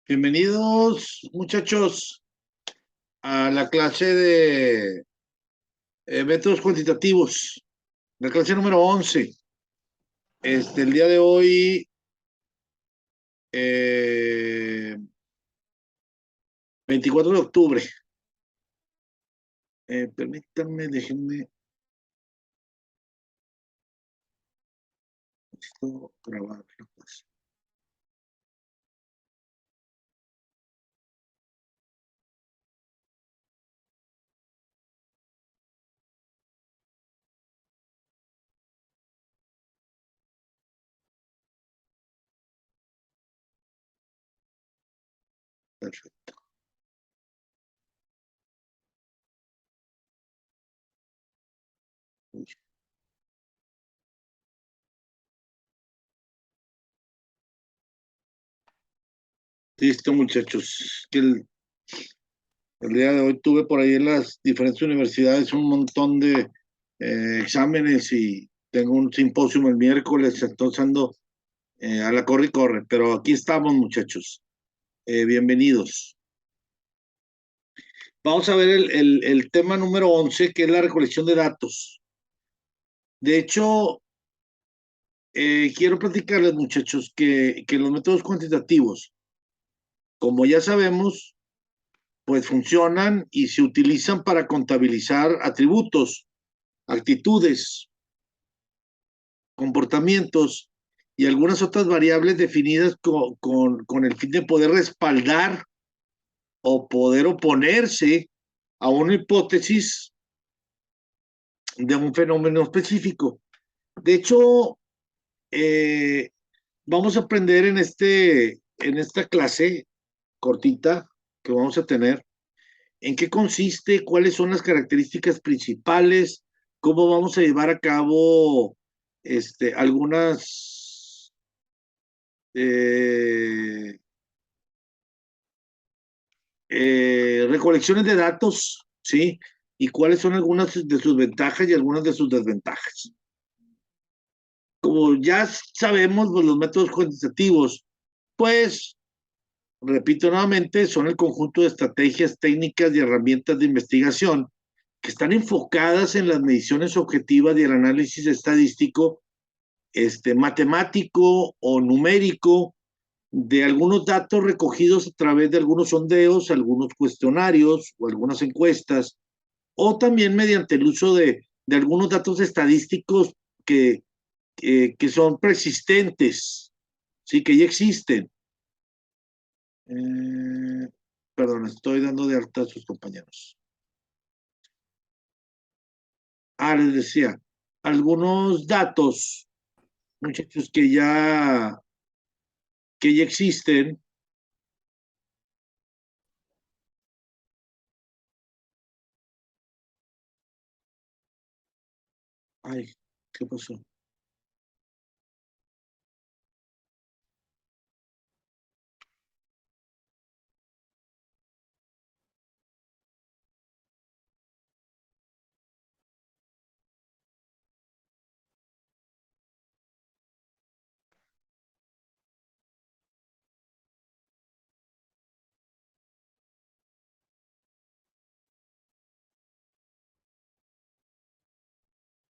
Bienvenidos, muchachos, a la clase de métodos cuantitativos, la clase número 11. El día de hoy, eh, 24 de octubre. Permítanme, déjenme esto grabar. Pues. Perfecto. Listo, muchachos. El día de hoy tuve por ahí en las diferentes universidades un montón de exámenes y tengo un simposio el miércoles, entonces ando a la corre y corre, pero aquí estamos, muchachos. Bienvenidos. Vamos a ver el tema número 11, que es la recolección de datos. De hecho, quiero platicarles, muchachos, que los métodos cuantitativos, como ya sabemos, pues funcionan y se utilizan para contabilizar atributos, actitudes, comportamientos y algunas otras variables definidas con el fin de poder respaldar o poder oponerse a una hipótesis de un fenómeno específico. De hecho, eh, vamos a aprender en esta clase cortita que vamos a tener, en qué consiste, cuáles son las características principales, cómo vamos a llevar a cabo algunas eh, recolecciones de datos, ¿sí? Y cuáles son algunas de sus ventajas y algunas de sus desventajas. Como ya sabemos, pues, los métodos cuantitativos, pues, repito nuevamente, son el conjunto de estrategias, técnicas y herramientas de investigación que están enfocadas en las mediciones objetivas y el análisis estadístico, matemático o numérico de algunos datos recogidos a través de algunos sondeos, algunos cuestionarios o algunas encuestas, o también mediante el uso de algunos datos estadísticos que son preexistentes, sí, que ya existen. Eh, Perdón, estoy dando de alta a sus compañeros. Les decía, algunos datos, muchachos, que ya existen. Ay, ¿qué pasó?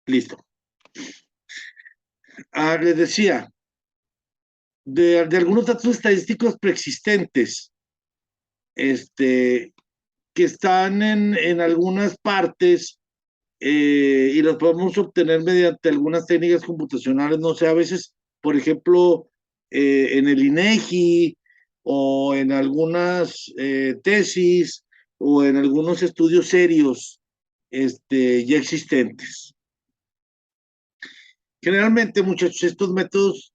Listo. Les decía, de algunos datos estadísticos preexistentes, que están en algunas partes y los podemos obtener mediante algunas técnicas computacionales, no sé, a veces, por ejemplo, en el INEGI o en algunas tesis o en algunos estudios serios ya existentes. Generalmente, muchachos, estos métodos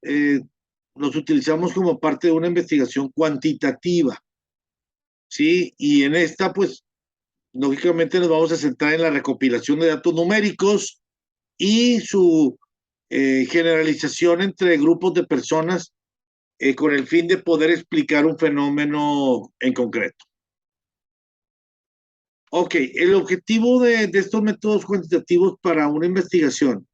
los utilizamos como parte de una investigación cuantitativa, ¿sí? Y en esta, pues, lógicamente nos vamos a centrar en la recopilación de datos numéricos y su generalización entre grupos de personas con el fin de poder explicar un fenómeno en concreto. Ok, el objetivo de estos métodos cuantitativos para una investigación,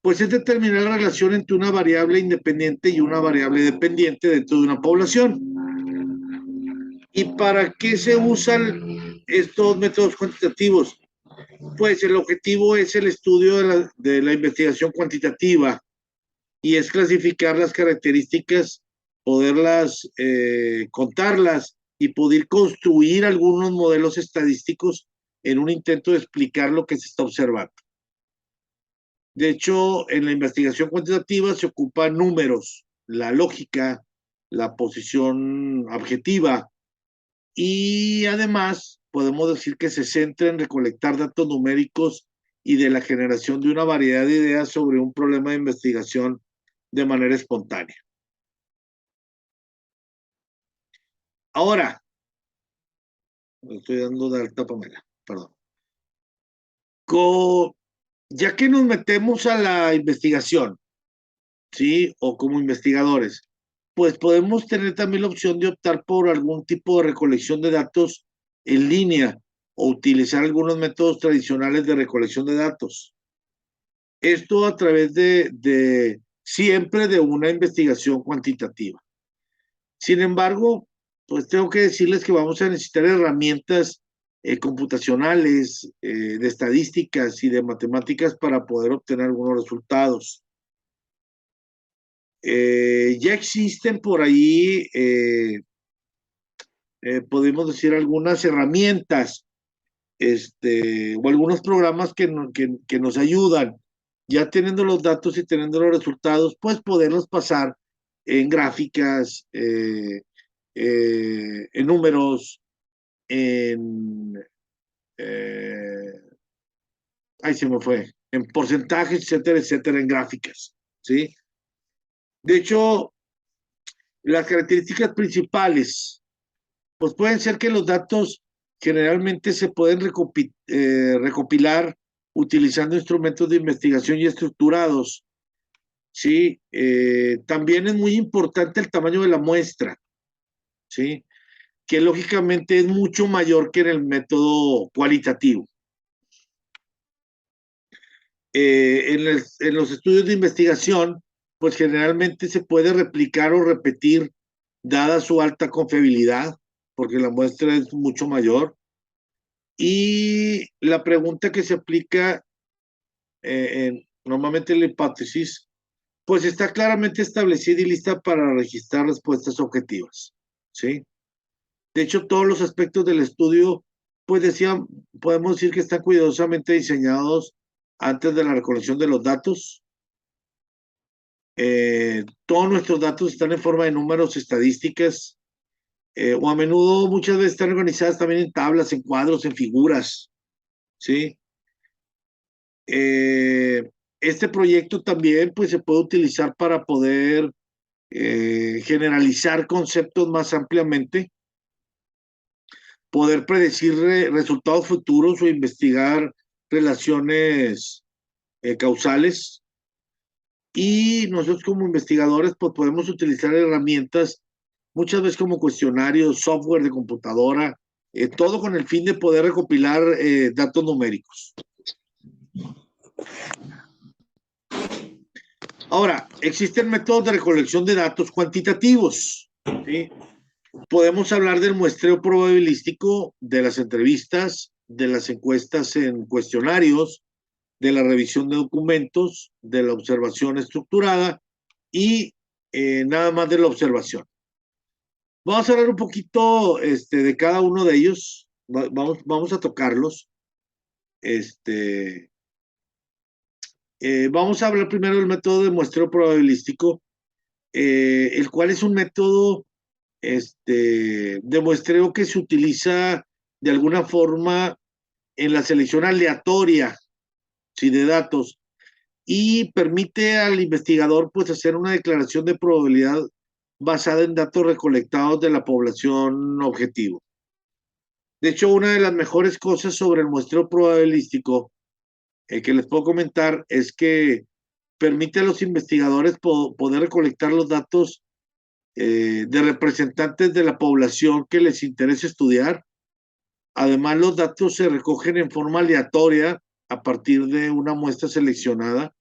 pues es determinar la relación entre una variable independiente y una variable dependiente dentro de una población. ¿Y para qué se usan estos métodos cuantitativos? Pues el objetivo es el estudio de la investigación cuantitativa y es clasificar las características, poderlas contarlas y poder construir algunos modelos estadísticos en un intento de explicar lo que se está observando. De hecho, en la investigación cuantitativa se ocupan números, la lógica, la posición objetiva y además podemos decir que se centra en recolectar datos numéricos y de la generación de una variedad de ideas sobre un problema de investigación de manera espontánea. Ahora, me estoy dando de alta, Pamela, perdón. Ya que nos metemos a la investigación, ¿sí? O como investigadores, pues podemos tener también la opción de optar por algún tipo de recolección de datos en línea o utilizar algunos métodos tradicionales de recolección de datos. Esto a través de siempre de una investigación cuantitativa. Sin embargo, pues tengo que decirles que vamos a necesitar herramientas computacionales, de estadísticas y de matemáticas para poder obtener algunos resultados. Ya existen por ahí, podemos decir, algunas herramientas o algunos programas que nos ayudan, ya teniendo los datos y teniendo los resultados, pues poderlos pasar en gráficas, en números, en, eh, ahí se me fue, en porcentajes, etcétera, etcétera, en gráficas, ¿sí? De hecho, las características principales, pues pueden ser que los datos generalmente se pueden recopilar utilizando instrumentos de investigación y estructurados, ¿sí? También es muy importante el tamaño de la muestra, ¿sí? Que lógicamente es mucho mayor que en el método cualitativo. En los estudios de investigación, pues generalmente se puede replicar o repetir dada su alta confiabilidad, porque la muestra es mucho mayor. Y la pregunta que se aplica normalmente en la hipótesis, pues está claramente establecida y lista para registrar respuestas objetivas, ¿sí? De hecho, todos los aspectos del estudio, pues podemos decir que están cuidadosamente diseñados antes de la recolección de los datos. Todos nuestros datos están en forma de números, estadísticas, o a menudo, muchas veces están organizadas también en tablas, en cuadros, en figuras, ¿sí? Este proyecto también pues, se puede utilizar para poder generalizar conceptos más ampliamente, poder predecir resultados futuros o investigar relaciones causales. Y nosotros como investigadores pues, podemos utilizar herramientas, muchas veces como cuestionarios, software de computadora, todo con el fin de poder recopilar datos numéricos. Ahora, existen métodos de recolección de datos cuantitativos, ¿sí? Podemos hablar del muestreo probabilístico, de las entrevistas, de las encuestas en cuestionarios, de la revisión de documentos, de la observación estructurada y nada más de la observación. Vamos a hablar un poquito de cada uno de ellos. Vamos a tocarlos. Vamos a hablar primero del método de muestreo probabilístico, el cual es un método de muestreo que se utiliza de alguna forma en la selección aleatoria, ¿sí? De datos y permite al investigador pues hacer una declaración de probabilidad basada en datos recolectados de la población objetivo. De hecho, una de las mejores cosas sobre el muestreo probabilístico que les puedo comentar es que permite a los investigadores poder recolectar los datos de representantes de la población que les interesa estudiar. Además, los datos se recogen en forma aleatoria a partir de una muestra seleccionada.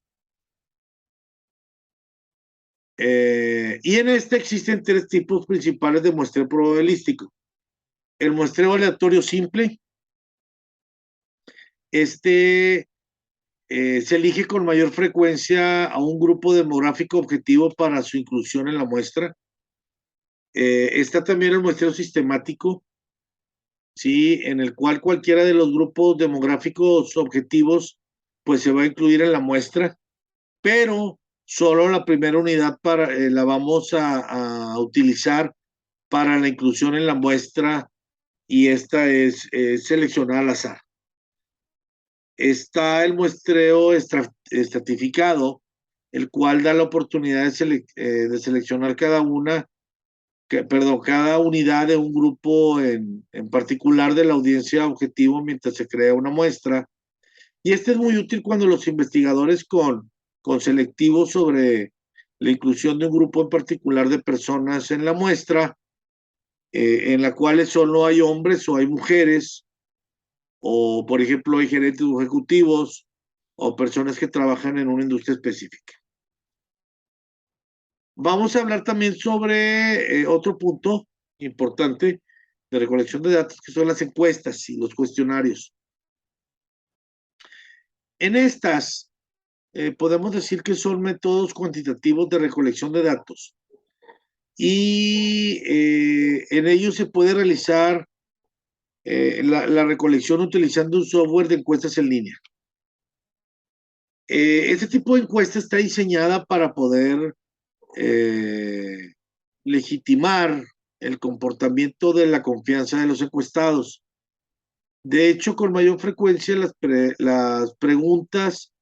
Y en este existen tres tipos principales de muestreo probabilístico. El muestreo aleatorio simple, se elige con mayor frecuencia a un grupo demográfico objetivo para su inclusión en la muestra. Está también el muestreo sistemático, ¿sí? En el cual cualquiera de los grupos demográficos objetivos pues se va a incluir en la muestra, pero solo la primera unidad la vamos a utilizar para la inclusión en la muestra y esta es seleccionada al azar. Está el muestreo estratificado, el cual da la oportunidad de seleccionar cada unidad de un grupo en particular de la audiencia objetivo mientras se crea una muestra. Y este es muy útil cuando los investigadores con selectivos sobre la inclusión de un grupo en particular de personas en la muestra, en la cual solo hay hombres o hay mujeres, o por ejemplo hay gerentes o ejecutivos, o personas que trabajan en una industria específica. Vamos a hablar también sobre otro punto importante de recolección de datos, que son las encuestas y los cuestionarios. En estas, podemos decir que son métodos cuantitativos de recolección de datos y en ellos se puede realizar la recolección utilizando un software de encuestas en línea. Este tipo de encuesta está diseñada para poder eh, legitimar el comportamiento de la confianza de los encuestados. De hecho, con mayor frecuencia las preguntas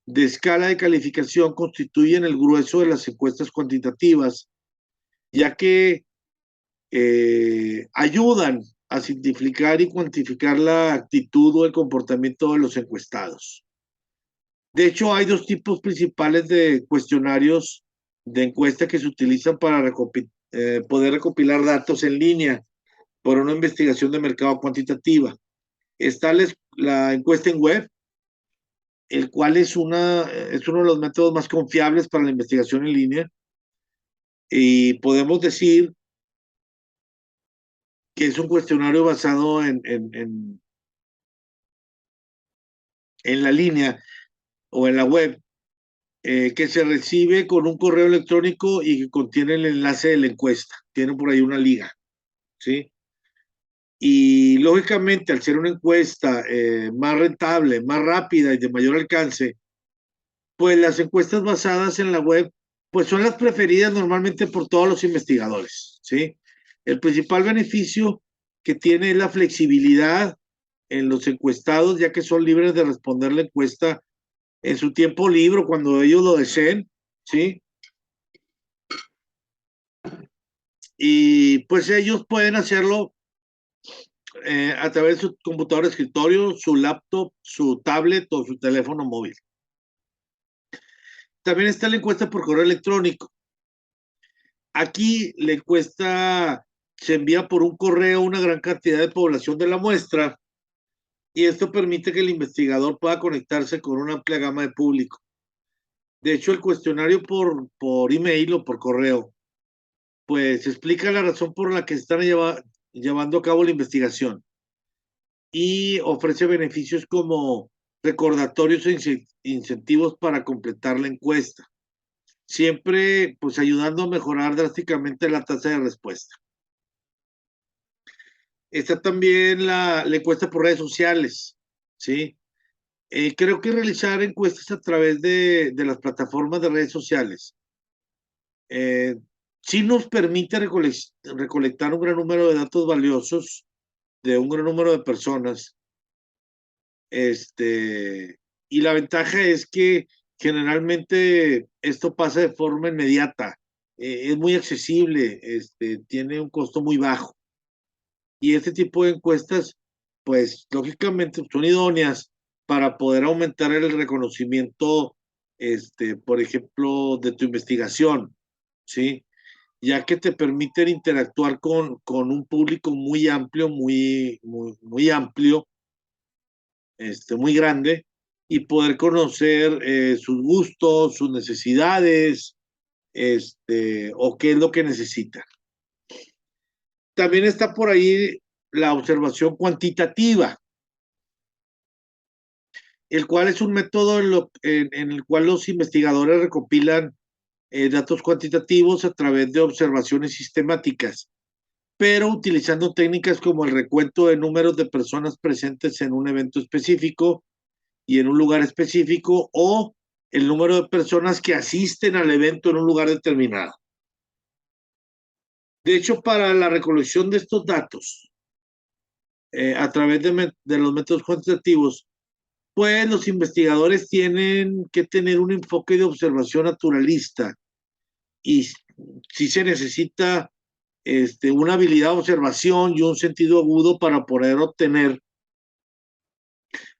de escala de calificación constituyen el grueso de las encuestas cuantitativas, ya que ayudan a simplificar y cuantificar la actitud o el comportamiento de los encuestados. De hecho, hay dos tipos principales de cuestionarios de encuesta que se utilizan para poder recopilar datos en línea por una investigación de mercado cuantitativa. Está la encuesta en web, el cual es uno de los métodos más confiables para la investigación en línea. Y podemos decir que es un cuestionario basado en la línea o en la web, que se recibe con un correo electrónico y que contiene el enlace de la encuesta. Tiene por ahí una liga, ¿sí? Y lógicamente, al ser una encuesta más rentable, más rápida y de mayor alcance, pues las encuestas basadas en la web, pues son las preferidas normalmente por todos los investigadores, ¿sí? El principal beneficio que tiene es la flexibilidad en los encuestados, ya que son libres de responder la encuesta en su tiempo libre, cuando ellos lo deseen, ¿sí? Y pues ellos pueden hacerlo a través de su computador de escritorio, su laptop, su tablet o su teléfono móvil. También está la encuesta por correo electrónico. Aquí la encuesta se envía por un correo a una gran cantidad de población de la muestra y esto permite que el investigador pueda conectarse con una amplia gama de público. De hecho, el cuestionario por email o por correo, pues explica la razón por la que se están llevando a cabo la investigación y ofrece beneficios como recordatorios e incentivos para completar la encuesta, siempre pues ayudando a mejorar drásticamente la tasa de respuesta. Está también la encuesta por redes sociales, ¿sí? Creo que realizar encuestas a través de las plataformas de redes sociales eh, sí nos permite recolectar un gran número de datos valiosos de un gran número de personas. Y la ventaja es que generalmente esto pasa de forma inmediata, es muy accesible, tiene un costo muy bajo. Y este tipo de encuestas, pues lógicamente son idóneas para poder aumentar el reconocimiento, por ejemplo, de tu investigación, ¿sí? Ya que te permiten interactuar con un público muy amplio, muy amplio, muy grande, y poder conocer sus gustos, sus necesidades, o qué es lo que necesitan. También está por ahí la observación cuantitativa, el cual es un método en el cual los investigadores recopilan datos cuantitativos a través de observaciones sistemáticas, pero utilizando técnicas como el recuento de números de personas presentes en un evento específico y en un lugar específico, o el número de personas que asisten al evento en un lugar determinado. De hecho, para la recolección de estos datos, a través de los métodos cuantitativos, pues los investigadores tienen que tener un enfoque de observación naturalista y si se necesita una habilidad de observación y un sentido agudo para poder obtener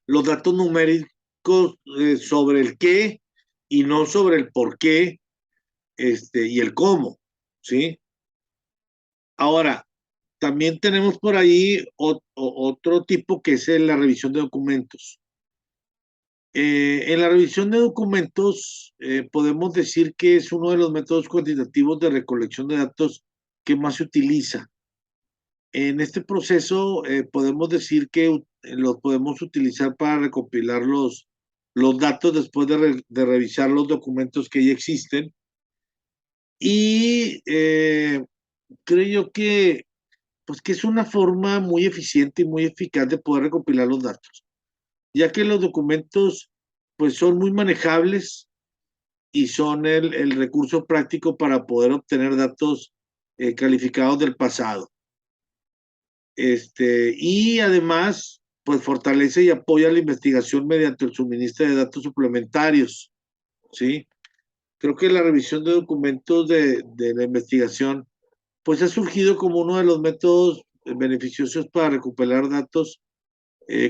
los datos numéricos sobre el qué y no sobre el por qué y el cómo, ¿sí? Ahora, también tenemos por ahí otro tipo que es la revisión de documentos. En la revisión de documentos podemos decir que es uno de los métodos cuantitativos de recolección de datos que más se utiliza. En este proceso podemos decir que los podemos utilizar para recopilar los datos después de revisar los documentos que ya existen. Y creo yo pues, que es una forma muy eficiente y muy eficaz de poder recopilar los datos, ya que los documentos pues, son muy manejables y son el recurso práctico para poder obtener datos calificados del pasado. Y además, pues fortalece y apoya la investigación mediante el suministro de datos suplementarios, ¿sí? Creo que la revisión de documentos de la investigación, pues ha surgido como uno de los métodos beneficiosos para recuperar datos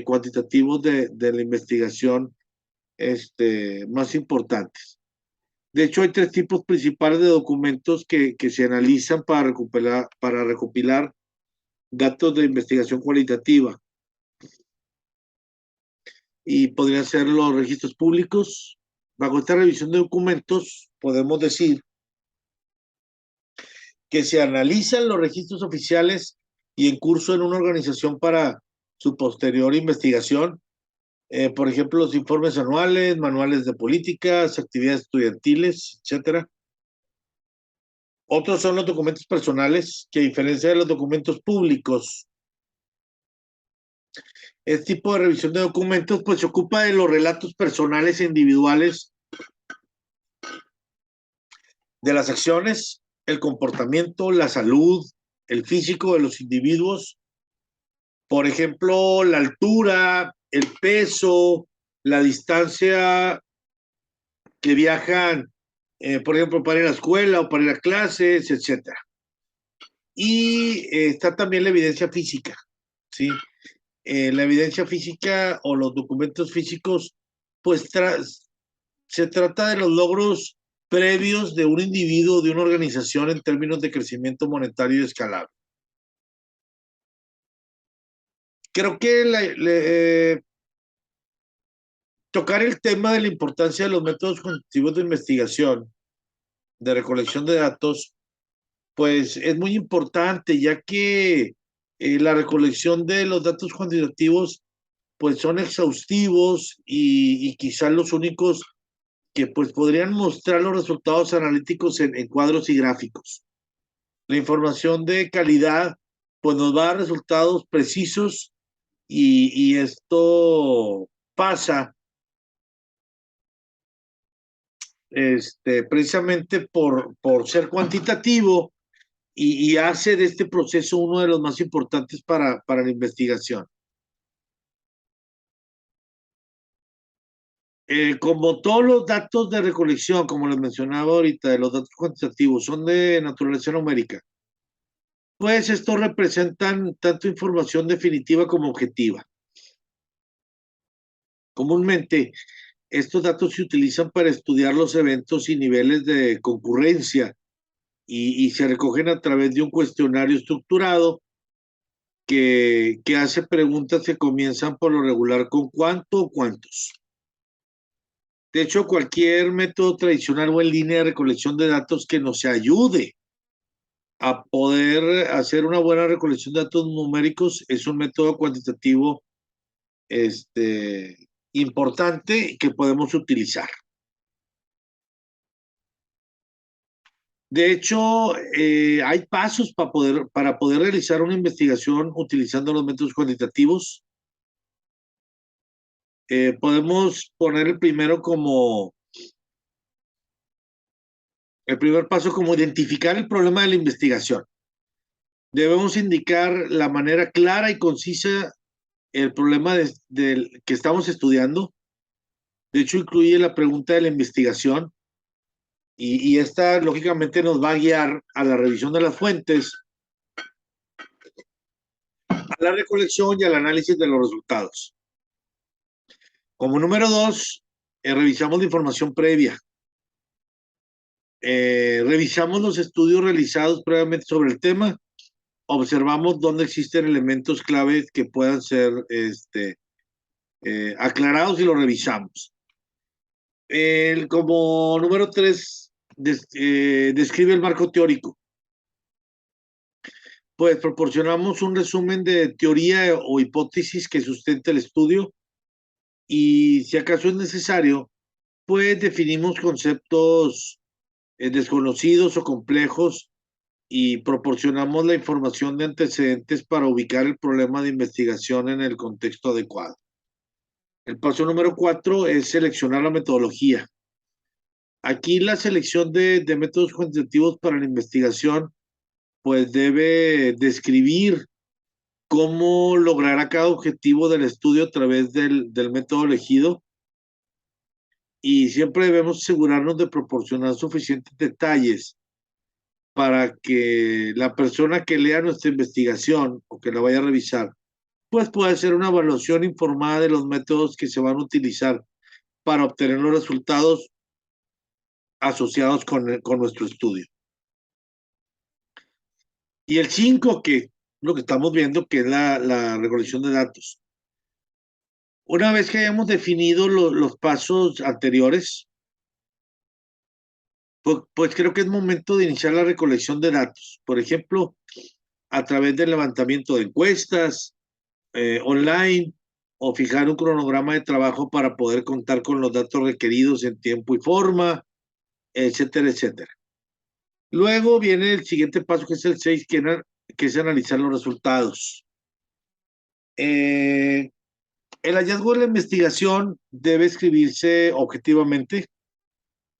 cuantitativos de la investigación más importantes. De hecho, hay tres tipos principales de documentos que se analizan para recopilar datos de investigación cualitativa. Y podrían ser los registros públicos. Bajo esta revisión de documentos, podemos decir que se analizan los registros oficiales y en curso en una organización para su posterior investigación. Por ejemplo, los informes anuales, manuales de políticas, actividades estudiantiles, etcétera. Otros son los documentos personales, que a diferencia de los documentos públicos, este tipo de revisión de documentos pues se ocupa de los relatos personales e individuales de las acciones, el comportamiento, la salud, el físico de los individuos, por ejemplo, la altura, el peso, la distancia que viajan, por ejemplo, para ir a la escuela o para ir a clases, etcétera. Y está también la evidencia física, ¿sí? La evidencia física o los documentos físicos, pues se trata de los logros previos de un individuo o de una organización en términos de crecimiento monetario y escalable. Creo que tocar el tema de la importancia de los métodos cuantitativos de investigación, de recolección de datos, pues es muy importante, ya que la recolección de los datos cuantitativos pues son exhaustivos y quizás los únicos que pues podrían mostrar los resultados analíticos en cuadros y gráficos. La información de calidad pues nos va a dar resultados precisos y esto pasa precisamente por ser cuantitativo y hace de este proceso uno de los más importantes para la investigación. Como todos los datos de recolección, como les mencionaba ahorita, de los datos cuantitativos, son de naturaleza numérica, pues estos representan tanto información definitiva como objetiva. Comúnmente, estos datos se utilizan para estudiar los eventos y niveles de concurrencia y se recogen a través de un cuestionario estructurado que hace preguntas que comienzan por lo regular con cuánto o cuántos. De hecho, cualquier método tradicional o en línea de recolección de datos que nos ayude a poder hacer una buena recolección de datos numéricos es un método cuantitativo importante que podemos utilizar. De hecho, hay pasos para poder realizar una investigación utilizando los métodos cuantitativos. Podemos poner el primer paso como identificar el problema de la investigación. Debemos indicar la manera clara y concisa el problema que estamos estudiando. De hecho, incluye la pregunta de la investigación y esta lógicamente nos va a guiar a la revisión de las fuentes, a la recolección y al análisis de los resultados. Como número 2, revisamos la información previa. Revisamos los estudios realizados previamente sobre el tema, observamos dónde existen elementos claves que puedan ser aclarados y los revisamos. Como número 3, describe el marco teórico. Pues proporcionamos un resumen de teoría o hipótesis que sustenta el estudio y si acaso es necesario, pues definimos conceptos desconocidos o complejos y proporcionamos la información de antecedentes para ubicar el problema de investigación en el contexto adecuado. El paso número 4 es seleccionar la metodología. Aquí la selección de métodos cuantitativos para la investigación pues debe describir cómo logrará cada objetivo del estudio a través del método elegido y siempre debemos asegurarnos de proporcionar suficientes detalles para que la persona que lea nuestra investigación o que la vaya a revisar, pues pueda hacer una evaluación informada de los métodos que se van a utilizar para obtener los resultados asociados con nuestro estudio. Y el 5, que lo que estamos viendo, que es la recolección de datos. Una vez que hayamos definido los pasos anteriores, pues creo que es momento de iniciar la recolección de datos. Por ejemplo, a través del levantamiento de encuestas online o fijar un cronograma de trabajo para poder contar con los datos requeridos en tiempo y forma, etcétera, etcétera. Luego viene el siguiente paso, que es el 6, que es analizar los resultados. El hallazgo de la investigación debe escribirse objetivamente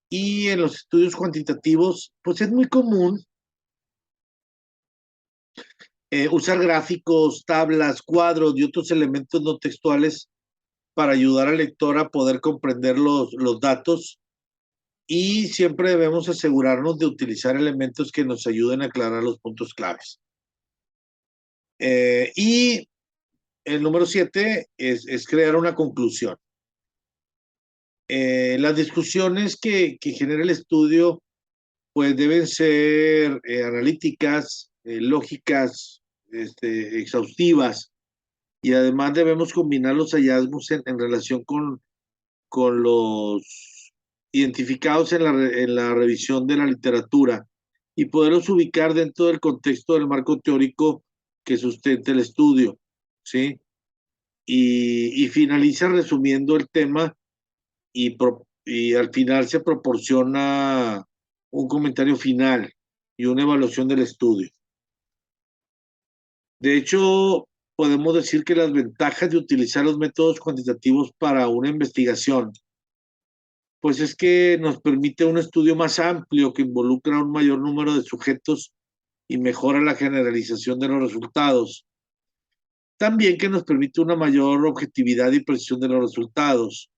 y en los estudios cuantitativos, pues es muy común usar gráficos, tablas, cuadros y otros elementos no textuales para ayudar al lector a poder comprender los datos y siempre debemos asegurarnos de utilizar elementos que nos ayuden a aclarar los puntos claves. Y el número 7 es crear una conclusión. Las discusiones que genera el estudio pues deben ser analíticas, lógicas, exhaustivas, y además debemos combinar los hallazgos en relación con los identificados en la revisión de la literatura y poderlos ubicar dentro del contexto del marco teórico que sustenta el estudio, ¿sí? Y finaliza resumiendo el tema y al final se proporciona un comentario final y una evaluación del estudio. De hecho, podemos decir que las ventajas de utilizar los métodos cuantitativos para una investigación, pues es que nos permite un estudio más amplio que involucra a un mayor número de sujetos y mejora la generalización de los resultados. También que nos permite una mayor objetividad y precisión de los resultados.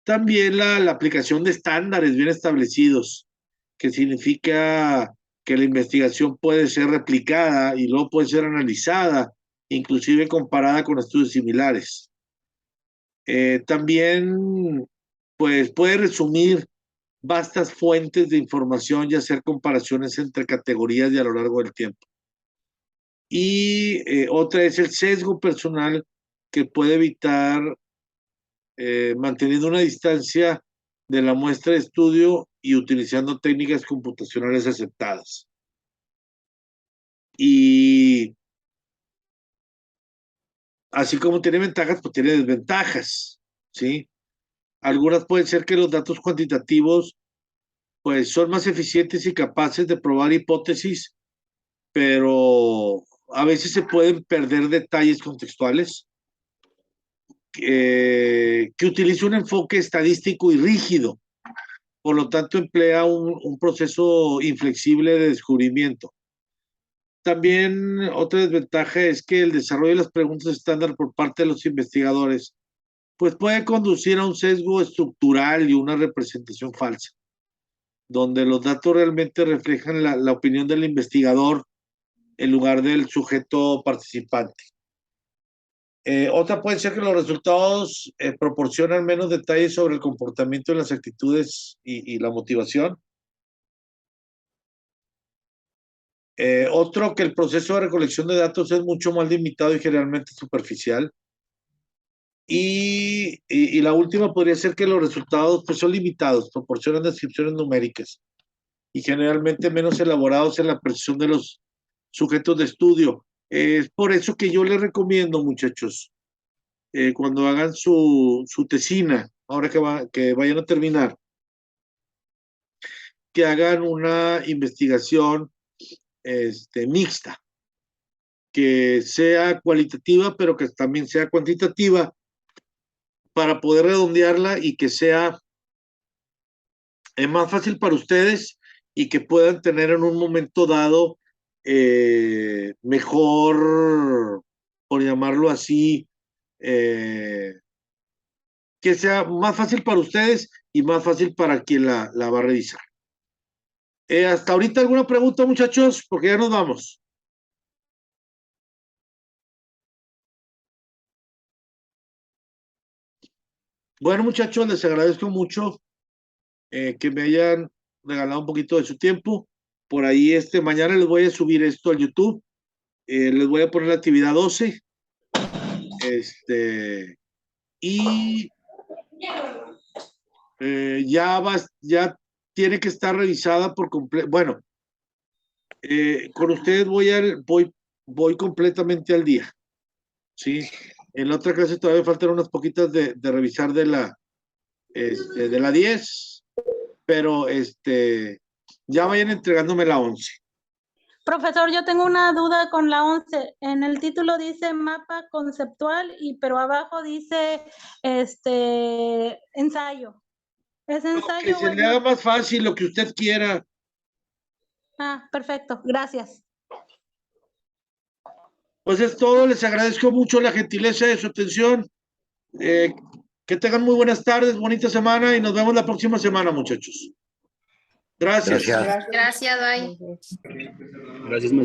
También la aplicación de estándares bien establecidos, que significa que la investigación puede ser replicada y luego puede ser analizada, inclusive comparada con estudios similares. También, pues, puede resumir vastas fuentes de información y hacer comparaciones entre categorías y a lo largo del tiempo. Y otra es el sesgo personal que puede evitar manteniendo una distancia de la muestra de estudio y utilizando técnicas computacionales aceptadas. Y así como tiene ventajas, pues tiene desventajas, ¿sí? Algunas pueden ser que los datos cuantitativos pues son más eficientes y capaces de probar hipótesis, pero a veces se pueden perder detalles contextuales, que utiliza un enfoque estadístico y rígido, por lo tanto emplea un proceso inflexible de descubrimiento. También otra desventaja es que el desarrollo de las preguntas estándar por parte de los investigadores pues puede conducir a un sesgo estructural y una representación falsa, donde los datos realmente reflejan la opinión del investigador en lugar del sujeto participante. Otra puede ser que los resultados proporcionan menos detalles sobre el comportamiento de las actitudes y la motivación. Otro, que el proceso de recolección de datos es mucho más limitado y generalmente superficial. Y la última podría ser que los resultados pues, son limitados, proporcionan descripciones numéricas y generalmente menos elaborados en la precisión de los sujetos de estudio. Es por eso que yo les recomiendo, muchachos, cuando hagan su tesina, ahora que vayan a terminar, que hagan una investigación mixta, que sea cualitativa, pero que también sea cuantitativa, para poder redondearla y que sea más fácil para ustedes y que puedan tener en un momento dado mejor, por llamarlo así, que sea más fácil para ustedes y más fácil para quien la va a revisar. Hasta ahorita, ¿alguna pregunta, muchachos? Porque ya nos vamos. Bueno, muchachos, les agradezco mucho que me hayan regalado un poquito de su tiempo. Por ahí, mañana les voy a subir esto al YouTube. Les voy a poner la actividad 12. Y ya tiene que estar revisada por completo. Bueno, con ustedes voy completamente al día, ¿sí? En la otra clase todavía faltan unas poquitas de revisar de la 10, pero ya vayan entregándome la 11. Profesor, yo tengo una duda con la 11. En el título dice mapa conceptual, pero abajo dice ensayo. ¿Es ensayo? Que se le haga más fácil, lo que usted quiera. Ah, perfecto. Gracias. Pues es todo. Les agradezco mucho la gentileza de su atención. Que tengan muy buenas tardes, bonita semana y nos vemos la próxima semana, muchachos. Gracias. Gracias, bye. Gracias, maestro.